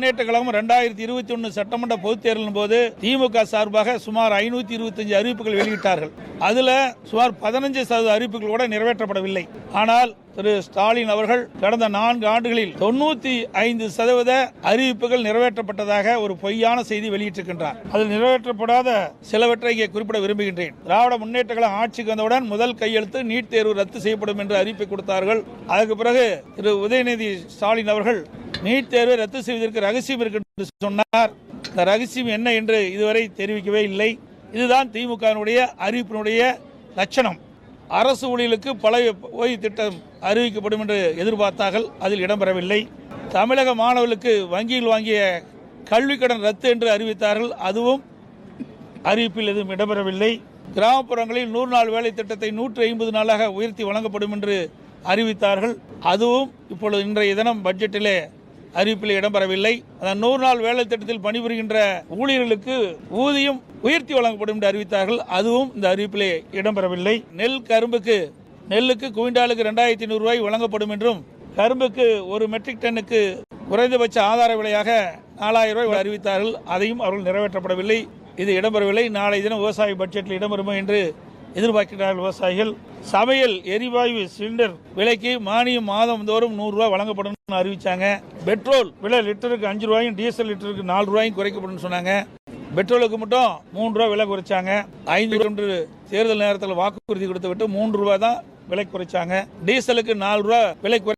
முன்னேற்ற கழகம் 2021 சட்டமன்ற பொதுத் தேர்தலின் போது திமுக சார்பாக சுமார் 525 அறிவிப்புகள் வெளியிட்டார்கள். அதுல சுமார் 15% அறிவிப்புகள் கூட நிறைவேற்றப்படவில்லை. ஆனால் திரு ஸ்டாலின் அவர்கள் கடந்த 4 ஆண்டுகளில் 95% அறிவிப்புகள் நிறைவேற்றப்பட்டதாக ஒரு பொய்யான செய்தி வெளியிட்டிருக்கின்றார். அதில் நிறைவேற்றப்படாத சிலவற்றை இங்கே குறிப்பிட விரும்புகின்றேன். திராவிட முன்னேற்ற கழகம் ஆட்சிக்கு வந்தவுடன் முதல் கையெழுத்து நீட் தேர்வு ரத்து செய்யப்படும் என்று அறிவிப்பை கொடுத்தார்கள். அதற்கு பிறகு திரு உதயநிதி ஸ்டாலின் அவர்கள் நீட் தேர்வை ரத்து செய்வதற்கு ரகசியம் இருக்கு என்று சொன்னார். இந்த ரகசியம் என்ன என்று இதுவரை தெரிவிக்கவே இல்லை. இதுதான் திமுகவினுடைய அறிவிப்பினுடைய லட்சணம். அரசு ஊழியர்களுக்கு பழைய ஓய்வு திட்டம் அறிவிக்கப்படும் என்று எதிர்பார்த்தார்கள், அதில் இடம்பெறவில்லை. தமிழக மாணவர்களுக்கு வங்கியில் வாங்கிய கல்விக் கடன் ரத்து என்று அறிவித்தார்கள், அதுவும் அறிவிப்பில் எதுவும் இடம்பெறவில்லை. கிராமப்புறங்களில் 100 நாள் வேலை திட்டத்தை 150 நாளாக உயர்த்தி வழங்கப்படும் என்று அறிவித்தார்கள், அதுவும் இப்பொழுது இன்றைய தினம் பட்ஜெட்டிலே அறிவிப்பில் இடம்பெறவில்லை. அந்த 100 நாள் வேலை திட்டத்தில் பணிபுரிகின்ற ஊழியர்களுக்கு ஊதியம் உயர்த்தி வழங்கப்படும் என்று அறிவித்தார்கள், அதுவும் இந்த அறிவிப்பிலே இடம்பெறவில்லை. நெல்லுக்கு குவிண்டாலுக்கு 2500 ரூபாய் வழங்கப்படும் என்றும், கரும்புக்கு ஒரு மெட்ரிக் டன்னுக்கு குறைந்தபட்ச ஆதார விலையாக 4000 ரூபாய் அறிவித்தார்கள், அதையும் அவர்கள் நிறைவேற்றப்படவில்லை. இது இடம்பெறவில்லை. நாளை தினம் விவசாய பட்ஜெட்டில் இடம்பெறுமோ என்று எதிர்பார்க்கிறார்கள் விவசாயிகள். சமையல் எரிவாயு சிலிண்டர் விலைக்கு மானியம் மாதம் தோறும் 100 ரூபாய் வழங்கப்படும் அறிவிச்சாங்க. பெட்ரோல் விலை லிட்டருக்கு 5 ரூபாயும் டீசல் லிட்டருக்கு 4 ரூபாயும் குறைக்கப்படும் சொன்னாங்க. பெட்ரோலுக்கு மட்டும் 3 ரூபாய் விலை குறைச்சாங்க. 5 ரூபாய் தேர்தல் நேரத்தில் வாக்குறுதி கொடுத்து விட்டு 3 ரூபாய் தான் விலை குறைச்சாங்க. டீசலுக்கு 4 ரூபாய் விலை